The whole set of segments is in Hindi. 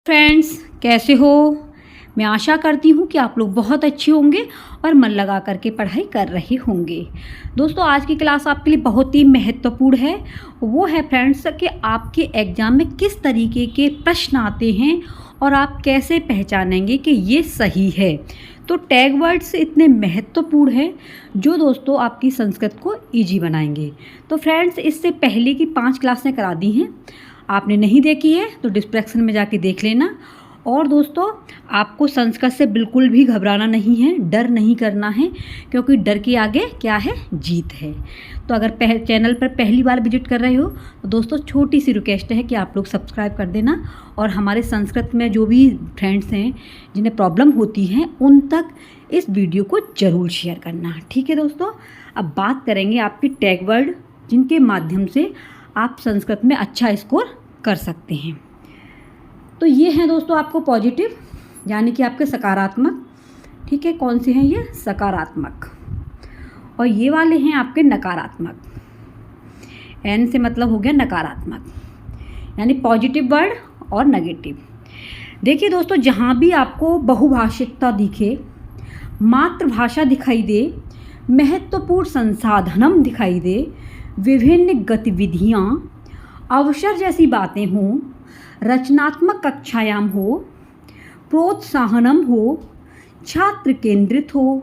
फ्रेंड्स, कैसे हो? मैं आशा करती हूँ कि आप लोग बहुत अच्छे होंगे और मन लगा करके पढ़ाई कर रहे होंगे। दोस्तों, आज की क्लास आपके लिए बहुत ही महत्वपूर्ण है। वो है फ्रेंड्स कि आपके एग्ज़ाम में किस तरीके के प्रश्न आते हैं और आप कैसे पहचानेंगे कि ये सही है। तो टैग वर्ड्स इतने महत्वपूर्ण हैं जो दोस्तों आपकी संस्कृत को ईजी बनाएंगे। तो फ्रेंड्स, इससे पहले की 5 क्लासें करा दी हैं। आपने नहीं देखी है तो डिस्क्रिप्शन में जाके देख लेना। और दोस्तों, आपको संस्कृत से बिल्कुल भी घबराना नहीं है, डर नहीं करना है, क्योंकि डर के आगे क्या है? जीत है। तो अगर चैनल पर पहली बार विजिट कर रहे हो तो दोस्तों छोटी सी रिक्वेस्ट है कि आप लोग सब्सक्राइब कर देना और हमारे संस्कृत में जो भी फ्रेंड्स हैं जिन्हें प्रॉब्लम होती है उन तक इस वीडियो को ज़रूर शेयर करना। ठीक है दोस्तों, अब बात करेंगे आपके टैग वर्ड जिनके माध्यम से आप संस्कृत में अच्छा स्कोर कर सकते हैं। तो ये हैं दोस्तों आपको पॉजिटिव, यानी कि आपके सकारात्मक। ठीक है, कौन से हैं ये? सकारात्मक। और ये वाले हैं आपके नकारात्मक। एन से मतलब हो गया नकारात्मक, यानी पॉजिटिव वर्ड और नेगेटिव। देखिए दोस्तों, जहाँ भी आपको बहुभाषिकता दिखे, मातृभाषा दिखाई दे, महत्वपूर्ण संसाधनम दिखाई दे, विभिन्न गतिविधियाँ, अवसर जैसी बातें हों, रचनात्मक कक्षायाम हो, प्रोत्साहनम हो, छात्र केंद्रित हो,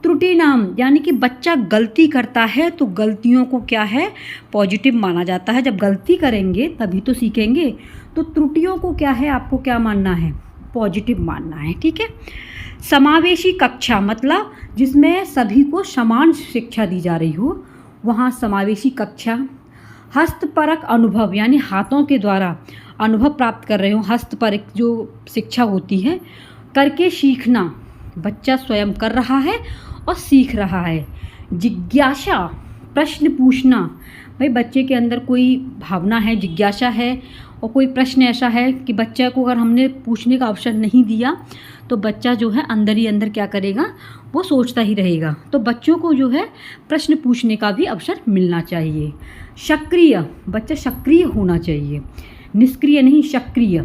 त्रुटि नाम, यानी कि बच्चा गलती करता है तो गलतियों को क्या है? पॉजिटिव माना जाता है। जब गलती करेंगे तभी तो सीखेंगे। तो त्रुटियों को क्या है? आपको क्या मानना है? पॉजिटिव मानना है। ठीक है। समावेशी कक्षा मतलब जिसमें सभी को समान शिक्षा दी जा रही हो, वहाँ समावेशी कक्षा। हस्तपरक अनुभव, यानी हाथों के द्वारा अनुभव प्राप्त कर रहे हो, हस्तपरक जो शिक्षा होती है, करके सीखना, बच्चा स्वयं कर रहा है और सीख रहा है। जिज्ञासा, प्रश्न पूछना, भाई बच्चे के अंदर कोई भावना है, जिज्ञासा है और कोई प्रश्न ऐसा है कि बच्चे को अगर हमने पूछने का अवसर नहीं दिया तो बच्चा जो है अंदर ही अंदर क्या करेगा? वो सोचता ही रहेगा। तो बच्चों को जो है प्रश्न पूछने का भी अवसर मिलना चाहिए। सक्रिय, बच्चा सक्रिय होना चाहिए, निष्क्रिय नहीं, सक्रिय।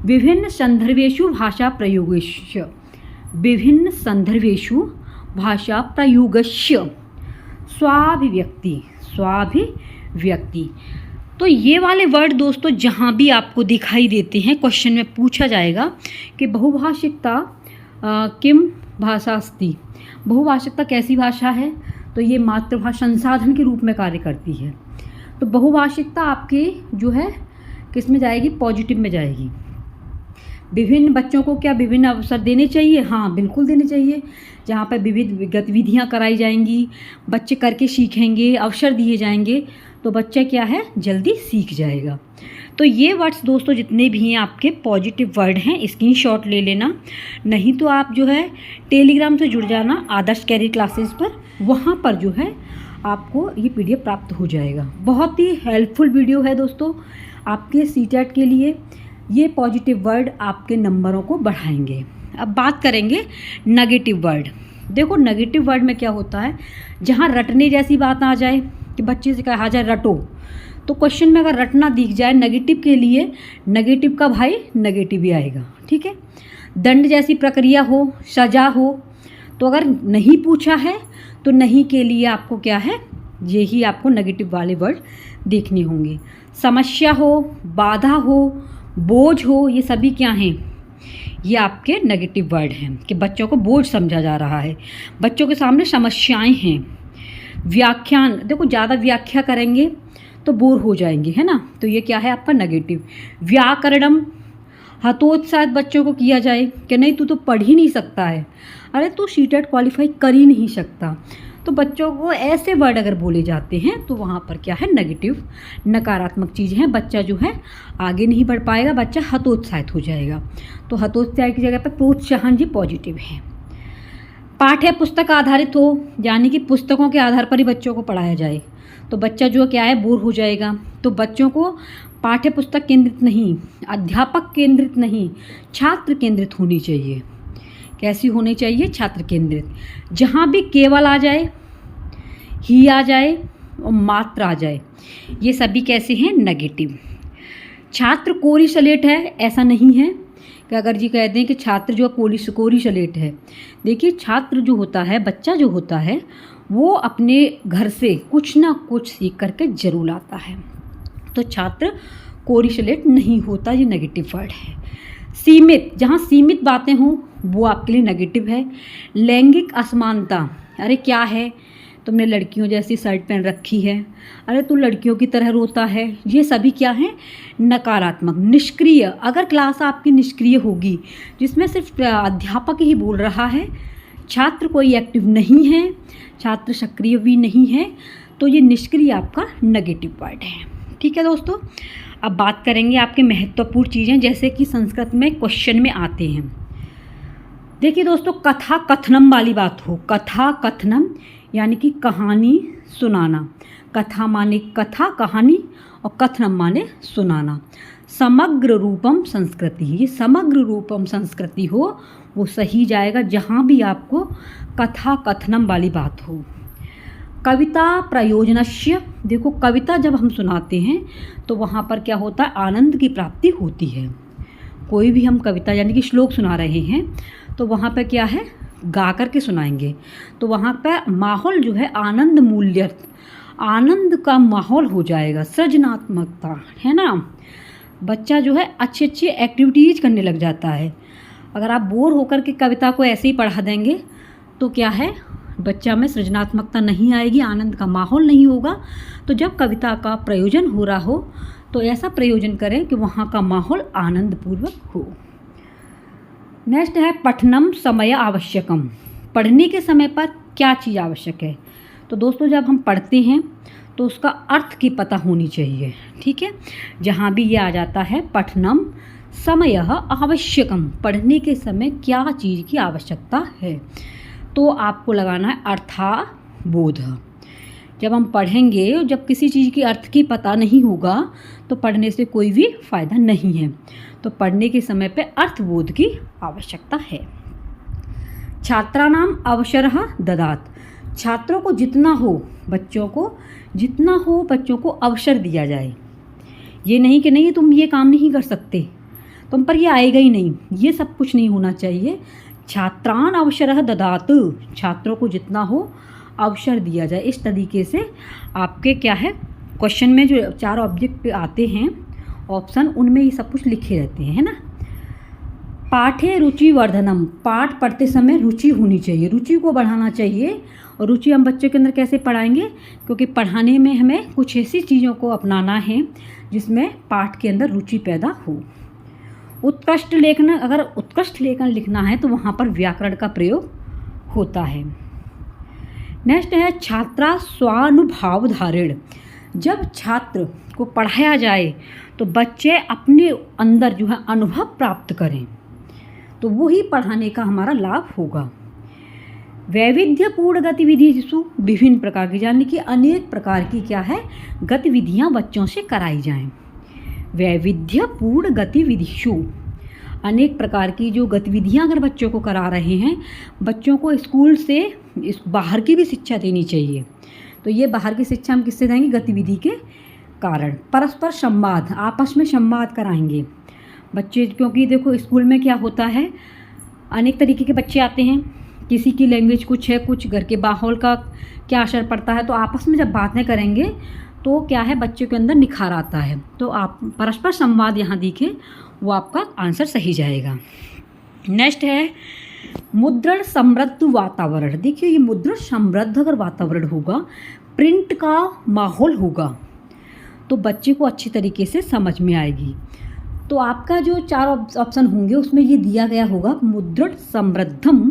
विभिन्न संदर्भेषु भाषा प्रयोगस्य, विभिन्न संदर्भेषु भाषा प्रयोगस्य, स्वाभिव्यक्ति, स्वाभिव्यक्ति। तो ये वाले वर्ड दोस्तों जहाँ भी आपको दिखाई देते हैं, क्वेश्चन में पूछा जाएगा कि बहुभाषिकता किम भाषा अस्ति, बहुभाषिकता कैसी भाषा है? तो ये मातृभाषा संसाधन के रूप में कार्य करती है। तो बहुभाषिकता आपके जो है किस में जाएगी? पॉजिटिव में जाएगी। विभिन्न बच्चों को क्या विभिन्न अवसर देने चाहिए? हाँ, बिल्कुल देने चाहिए। जहाँ पर विविध गतिविधियाँ कराई जाएंगी, बच्चे करके सीखेंगे, अवसर दिए जाएंगे, तो बच्चा क्या है? जल्दी सीख जाएगा। तो ये वर्ड्स दोस्तों जितने भी हैं आपके पॉजिटिव वर्ड हैं, स्क्रीनशॉट ले लेना। नहीं तो आप जो है टेलीग्राम से जुड़ जाना आदर्श कैरियर क्लासेस पर, वहाँ पर जो है आपको ये PDF प्राप्त हो जाएगा। बहुत ही हेल्पफुल वीडियो है दोस्तों आपके सीटेट के लिए। ये पॉजिटिव वर्ड आपके नंबरों को बढ़ाएंगे। अब बात करेंगे नेगेटिव वर्ड। देखो, नेगेटिव वर्ड में क्या होता है? जहाँ रटने जैसी बात आ जाए कि बच्चे से कहा जाए रटो, तो क्वेश्चन में अगर रटना दिख जाए नेगेटिव के लिए, नेगेटिव का भाई नेगेटिव ही आएगा। ठीक है। दंड जैसी प्रक्रिया हो, सजा हो, तो अगर नहीं पूछा है तो नहीं के लिए आपको क्या है? यही आपको नेगेटिव वाले वर्ड देखने होंगे। समस्या हो, बाधा हो, बोझ हो, ये सभी क्या हैं? ये आपके नेगेटिव वर्ड हैं कि बच्चों को बोझ समझा जा रहा है, बच्चों के सामने समस्याएं हैं। व्याख्यान, देखो ज़्यादा व्याख्या करेंगे तो बोर हो जाएंगे, है ना? तो ये क्या है आपका? नेगेटिव। व्याकरणम, हतोत्साहित बच्चों को किया जाए कि नहीं तू तो पढ़ ही नहीं सकता है, अरे तू सीटेट क्वालिफाई कर ही नहीं सकता। तो बच्चों को ऐसे वर्ड अगर बोले जाते हैं तो वहाँ पर क्या है? नेगेटिव, नकारात्मक चीज़ है। बच्चा जो है आगे नहीं बढ़ पाएगा, बच्चा हतोत्साहित हो जाएगा। तो हतोत्साहित की जगह पर प्रोत्साहन जी पॉजिटिव है। पाठ्य पुस्तक आधारित हो, यानी कि पुस्तकों के आधार पर ही बच्चों को पढ़ाया जाए, तो बच्चा जो क्या है? बोर हो जाएगा। तो बच्चों को पाठ्य पुस्तक केंद्रित नहीं, अध्यापक केंद्रित नहीं, छात्र केंद्रित होनी चाहिए। कैसी होनी चाहिए? छात्र केंद्रित। जहाँ भी केवल आ जाए, ही आ जाए और मात्र आ जाए, ये सभी कैसे हैं? नेगेटिव। छात्र कोरी सलेट है, ऐसा नहीं है। कि अगर जी कहते हैं कि छात्र जो कोरिशलेट है, देखिए छात्र जो होता है, बच्चा जो होता है, वो अपने घर से कुछ ना कुछ सीख करके जरूर आता है। तो छात्र कोरिशलेट नहीं होता, ये नेगेटिव वर्ड है। सीमित, जहाँ सीमित बातें हों वो आपके लिए नेगेटिव है। लैंगिक असमानता, अरे क्या है, तुमने लड़कियों जैसी शर्ट पहन रखी है, अरे तू लड़कियों की तरह रोता है, ये सभी क्या है, नकारात्मक। निष्क्रिय, अगर क्लास आपकी निष्क्रिय होगी जिसमें सिर्फ अध्यापक ही बोल रहा है, छात्र कोई एक्टिव नहीं है, छात्र सक्रिय भी नहीं है, तो ये निष्क्रिय आपका नेगेटिव वर्ड है। ठीक है दोस्तों, अब बात करेंगे आपके महत्वपूर्ण चीज़ें जैसे कि संस्कृत में क्वेश्चन में आते हैं। देखिए दोस्तों, कथा कथनम वाली बात हो, कथा कथनम यानी कि कहानी सुनाना। कथा माने कथा कहानी और कथनम माने सुनाना। समग्र रूपम संस्कृति, ये समग्र रूपम संस्कृति हो वो सही जाएगा जहाँ भी आपको कथा कथनम वाली बात हो। कविता प्रयोजनस्य, देखो कविता जब हम सुनाते हैं तो वहाँ पर क्या होता है, आनंद की प्राप्ति होती है। कोई भी हम कविता यानी कि श्लोक सुना रहे हैं तो वहाँ पर क्या है, गा कर के सुनाएंगे तो वहाँ पर माहौल जो है आनंद मूल्यर्थ, आनंद का माहौल हो जाएगा, सृजनात्मकता है ना। बच्चा जो है अच्छी अच्छी एक्टिविटीज़ करने लग जाता है। अगर आप बोर होकर के कविता को ऐसे ही पढ़ा देंगे तो क्या है, बच्चा में सृजनात्मकता नहीं आएगी, आनंद का माहौल नहीं होगा। तो जब कविता का प्रयोजन हो रहा हो तो ऐसा प्रयोजन करें कि वहाँ का माहौल आनंदपूर्वक हो। नेक्स्ट है पठनम समय आवश्यकम, पढ़ने के समय पर क्या चीज़ आवश्यक है। तो दोस्तों जब हम पढ़ते हैं तो उसका अर्थ की पता होनी चाहिए। ठीक है, जहाँ भी ये आ जाता है पठनम समय आवश्यकम, पढ़ने के समय क्या चीज़ की आवश्यकता है, तो आपको लगाना है अर्थाबोध। जब हम पढ़ेंगे, जब किसी चीज़ की अर्थ की पता नहीं होगा तो पढ़ने से कोई भी फ़ायदा नहीं है। तो पढ़ने के समय पे अर्थबोध की आवश्यकता है। छात्राणाम अवसरः ददात, छात्रों को जितना हो, बच्चों को जितना हो, बच्चों को अवसर दिया जाए। ये नहीं कि नहीं तुम ये काम नहीं कर सकते, तुम पर ये आएगा ही नहीं, ये सब कुछ नहीं होना चाहिए। छात्रान अवसरः ददात, छात्रों को जितना हो अवसर दिया जाए। इस तरीके से आपके क्या है, क्वेश्चन में जो 4 ऑब्जेक्ट आते हैं ऑप्शन, उनमें ये सब कुछ लिखे रहते हैं, है ना। पाठे रुचि वर्धनम, पाठ पढ़ते समय रुचि होनी चाहिए, रुचि को बढ़ाना चाहिए। और रुचि हम बच्चों के अंदर कैसे पढ़ाएंगे, क्योंकि पढ़ाने में हमें कुछ ऐसी चीज़ों को अपनाना है जिसमें पाठ के अंदर रुचि पैदा हो। उत्कृष्ट लेखन, अगर उत्कृष्ट लेखन लिखना है तो वहाँ पर व्याकरण का प्रयोग होता है। नेक्स्ट है छात्रा स्वानुभाव धारण, जब छात्र को पढ़ाया जाए तो बच्चे अपने अंदर जो है अनुभव प्राप्त करें, तो वही पढ़ाने का हमारा लाभ होगा। वैविध्यपूर्ण गतिविधिषु, विभिन्न प्रकार की, यानी कि अनेक प्रकार की क्या है, गतिविधियां बच्चों से कराई जाएं। वैविध्यपूर्ण गतिविधिषु, अनेक प्रकार की जो गतिविधियां अगर बच्चों को करा रहे हैं, बच्चों को स्कूल से इस बाहर की भी शिक्षा देनी चाहिए। तो ये बाहर की शिक्षा हम किससे देंगे, गतिविधि के कारण। परस्पर संवाद, आपस में संवाद कराएंगे बच्चे, क्योंकि देखो स्कूल में क्या होता है, अनेक तरीके के बच्चे आते हैं, किसी की लैंग्वेज कुछ है, कुछ घर के माहौल का क्या असर पड़ता है, तो आपस में जब बातें करेंगे तो क्या है, बच्चों के अंदर निखार आता है। तो आप परस्पर संवाद यहाँ दिखे, वो आपका आंसर सही जाएगा। नेक्स्ट है मुद्रण समृद्ध वातावरण। देखिए ये मुद्रण समृद्ध अगर वातावरण होगा, प्रिंट का माहौल होगा, तो बच्चे को अच्छी तरीके से समझ में आएगी। तो आपका जो 4 ऑप्शन होंगे उसमें ये दिया गया होगा मुद्रण समृद्धम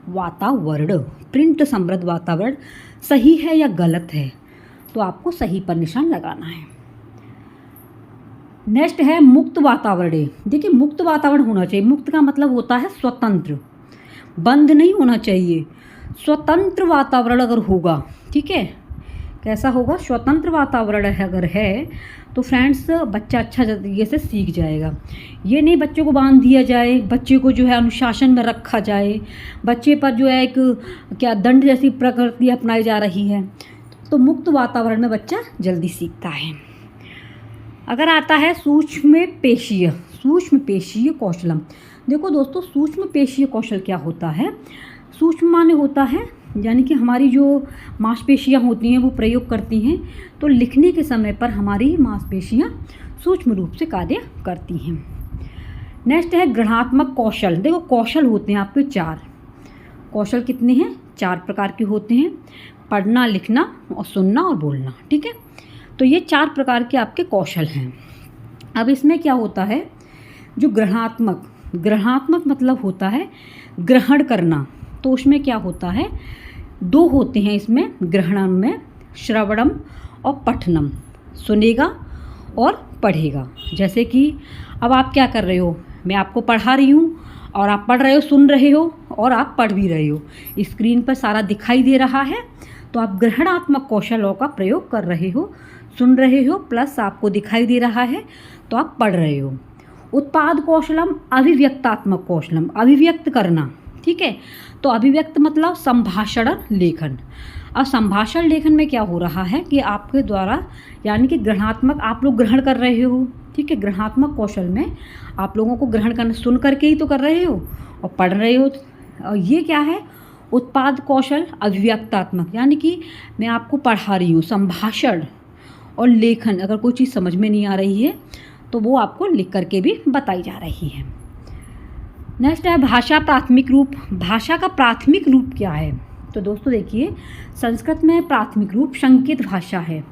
वातावरण, प्रिंट समृद्ध वातावरण सही है या गलत है, तो आपको सही पर निशान लगाना है। नेक्स्ट है मुक्त वातावरण। देखिए मुक्त वातावरण होना चाहिए, मुक्त का मतलब होता है स्वतंत्र, बंद नहीं होना चाहिए। स्वतंत्र वातावरण अगर होगा, ठीक है, कैसा होगा, स्वतंत्र वातावरण अगर है तो फ्रेंड्स बच्चा अच्छा तरीके से सीख जाएगा। ये नहीं बच्चों को बांध दिया जाए, बच्चे को जो है अनुशासन में रखा जाए, बच्चे पर जो है एक क्या दंड जैसी प्रकृति अपनाई जा रही है। तो मुक्त वातावरण में बच्चा जल्दी सीखता है। अगर आता है सूक्ष्म पेशीय, सूक्ष्म पेशीय कौशलम। देखो दोस्तों, सूक्ष्म पेशीय कौशल क्या होता है? सूक्ष्म माने होता है यानी कि हमारी जो मांसपेशियां होती हैं वो प्रयोग करती हैं, तो लिखने के समय पर हमारी मांसपेशियां सूक्ष्म रूप से कार्य करती हैं। नेक्स्ट है ग्रहणात्मक कौशल। देखो कौशल होते हैं आपके 4। कौशल कितने हैं? 4 प्रकार के होते हैं, पढ़ना, लिखना और सुनना और बोलना। ठीक है, तो ये 4 प्रकार के आपके कौशल हैं। अब इसमें क्या होता है, जो ग्रहणात्मक मतलब होता है ग्रहण करना, तो उसमें क्या होता है, 2 होते हैं इसमें ग्रहणम में, श्रवणम और पठनम, सुनेगा और पढ़ेगा। जैसे कि अब आप क्या कर रहे हो, मैं आपको पढ़ा रही हूँ और आप पढ़ रहे हो, सुन रहे हो और आप पढ़ भी रहे हो, स्क्रीन पर सारा दिखाई दे रहा है, तो आप ग्रहणात्मक कौशलों का प्रयोग कर रहे हो, सुन रहे हो प्लस आपको दिखाई दे रहा है, तो आप पढ़ रहे हो। उत्पाद कौशलम अभिव्यक्तात्मक कौशलम, अभिव्यक्त करना। ठीक है, तो अभिव्यक्त मतलब संभाषण लेखन। अब संभाषण लेखन में क्या हो रहा है कि आपके द्वारा यानी कि ग्रहणात्मक आप लोग ग्रहण कर रहे हो। ठीक है, ग्रहणात्मक कौशल में आप लोगों को ग्रहण करना, सुन करके ही तो कर रहे हो और पढ़ रहे हो। और ये क्या है, उत्पाद कौशल अभिव्यक्तात्मक, यानी कि मैं आपको पढ़ा रही हूँ, संभाषण और लेखन, अगर कोई चीज़ समझ में नहीं आ रही है तो वो आपको लिख करके भी बताई जा रही है। नेक्स्ट है भाषा प्राथमिक रूप। भाषा का प्राथमिक रूप क्या है? तो दोस्तों देखिए, संस्कृत में प्राथमिक रूप संकेत भाषा है।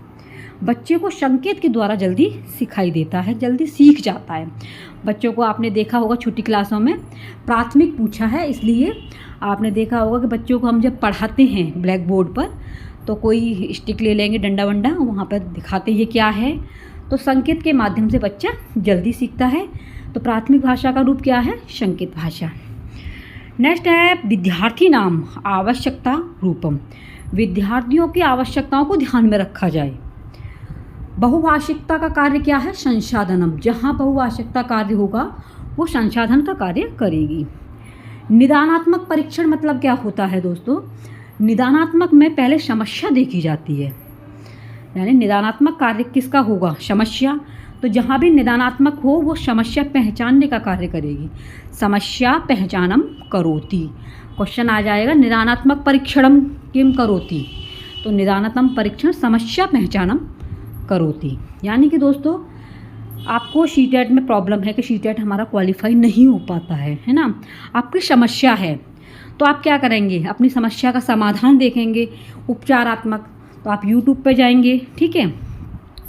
बच्चे को संकेत के द्वारा जल्दी सिखाई देता है, जल्दी सीख जाता है। बच्चों को आपने देखा होगा छोटी क्लासों में प्राथमिक पूछा है, इसलिए आपने देखा होगा कि बच्चों को हम जब पढ़ाते हैं ब्लैक बोर्ड पर, तो कोई स्टिक ले लेंगे, डंडा वंडा, वहाँ पर दिखाते ये क्या है, तो संकेत के माध्यम से बच्चा जल्दी सीखता है। तो प्राथमिक भाषा का रूप क्या है? संकेत भाषा। नेक्स्ट है विद्यार्थी नाम आवश्यकता रूपम। विद्यार्थियों की आवश्यकताओं को ध्यान में रखा जाए। बहुभाषिकता का कार्य क्या है? संसाधनम। जहाँ बहुभाषिकता कार्य होगा वो संसाधन का कार्य करेगी। निदानात्मक परीक्षण मतलब क्या होता है दोस्तों? निदानात्मक में पहले समस्या देखी जाती है, यानी निदानात्मक कार्य किसका होगा? समस्या। तो जहाँ भी निदानात्मक हो वो समस्या पहचानने का कार्य करेगी। समस्या पहचानम करोति। क्वेश्चन आ जाएगा निदानात्मक परीक्षणम किम करोति, तो निदानात्मक परीक्षण समस्या पहचानम करोति। यानी कि दोस्तों आपको सीटेट में प्रॉब्लम है कि सीटेट हमारा क्वालिफाई नहीं हो पाता है ना, आपकी समस्या है, तो आप क्या करेंगे? अपनी समस्या का समाधान देखेंगे, उपचारात्मक। तो आप यूट्यूब पे जाएंगे, ठीक है,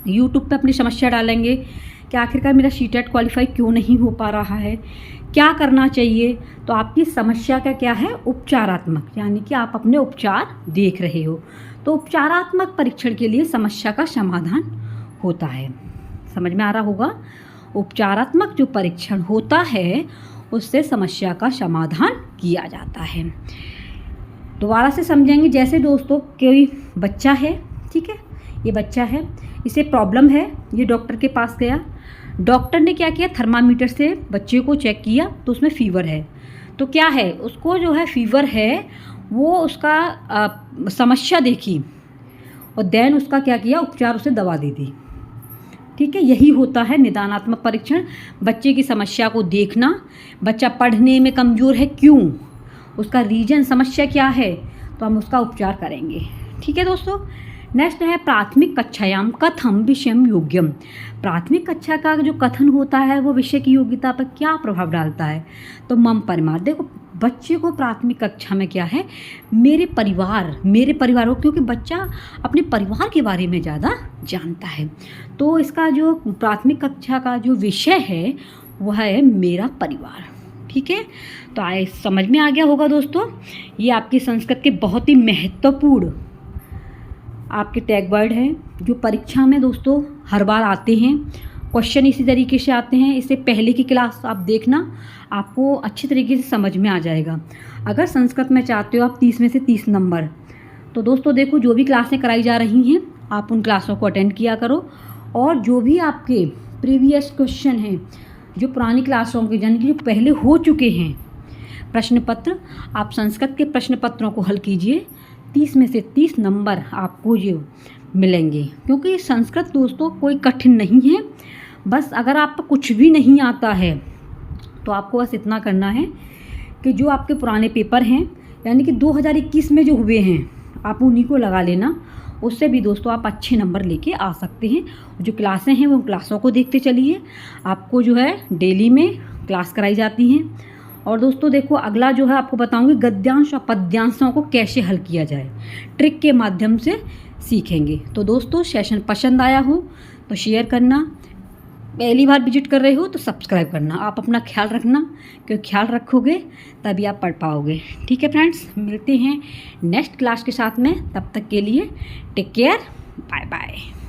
यूट्यूब पे अपनी समस्या डालेंगे कि आखिरकार मेरा सीटेट क्वालिफाई क्यों नहीं हो पा रहा है, क्या करना चाहिए। तो आपकी समस्या का क्या है? उपचारात्मक, यानी कि आप अपने उपचार देख रहे हो। तो उपचारात्मक परीक्षण के लिए समस्या का समाधान होता है। समझ में आ रहा होगा? उपचारात्मक जो परीक्षण होता है उससे समस्या का समाधान किया जाता है। दोबारा से समझेंगे। जैसे दोस्तों कोई बच्चा है, ठीक है, ये बच्चा है, इसे प्रॉब्लम है, ये डॉक्टर के पास गया, डॉक्टर ने क्या किया? थर्मामीटर से बच्चे को चेक किया तो उसमें फ़ीवर है। तो क्या है, उसको जो है फ़ीवर है वो उसका समस्या देखी और देन उसका क्या किया? उपचार, उसे दवा दे दी। ठीक है, यही होता है निदानात्मक परीक्षण। बच्चे की समस्या को देखना, बच्चा पढ़ने में कमज़ोर है, क्यों, उसका रीजन, समस्या क्या है, तो हम उसका उपचार करेंगे। ठीक है दोस्तों। नेक्स्ट है प्राथमिक कक्षायाम कथम विषयम योग्यम। प्राथमिक कक्षा का जो कथन होता है वो विषय की योग्यता पर क्या प्रभाव डालता है? तो मम परिवार। देखो बच्चे को प्राथमिक कक्षा में क्या है? मेरे परिवार हो, क्योंकि बच्चा अपने परिवार के बारे में ज़्यादा जानता है। तो इसका जो प्राथमिक कक्षा का जो विषय है वह है मेरा परिवार। ठीक है, तो आए समझ में आ गया होगा दोस्तों। ये आपकी संस्कृत के बहुत ही महत्वपूर्ण आपके टैग वर्ड हैं जो परीक्षा में दोस्तों हर बार आते हैं। क्वेश्चन इसी तरीके से आते हैं। इससे पहले की क्लास आप देखना, आपको अच्छी तरीके से समझ में आ जाएगा। अगर संस्कृत में चाहते हो आप 30 में से 30 नंबर, तो दोस्तों देखो जो भी क्लासें कराई जा रही हैं आप उन क्लासों को अटेंड किया करो, और जो भी आपके प्रीवियस क्वेश्चन हैं, जो पुरानी क्लासों के यानी कि जो पहले हो चुके हैं प्रश्न पत्र, आप संस्कृत के प्रश्न पत्रों को हल कीजिए। 30 में से 30 नंबर आपको जो मिलेंगे, क्योंकि संस्कृत दोस्तों कोई कठिन नहीं है, बस अगर आपको कुछ भी नहीं आता है तो आपको बस इतना करना है कि जो आपके पुराने पेपर हैं, यानी कि 2021 में जो हुए हैं, आप उन्हीं को लगा लेना। उससे भी दोस्तों आप अच्छे नंबर लेके आ सकते हैं। जो क्लासें हैं वो क्लासों को देखते चलिए, आपको जो है डेली में क्लास कराई जाती हैं। और दोस्तों देखो, अगला जो है आपको बताऊंगी गद्यांश और पद्यांशों को कैसे हल किया जाए, ट्रिक के माध्यम से सीखेंगे। तो दोस्तों सेशन पसंद आया हो तो शेयर करना, पहली बार विजिट कर रहे हो तो सब्सक्राइब करना। आप अपना ख्याल रखना, क्योंकि ख्याल रखोगे तभी आप पढ़ पाओगे। ठीक है फ्रेंड्स, मिलते हैं नेक्स्ट क्लास के साथ में। तब तक के लिए टेक केयर, बाय बाय।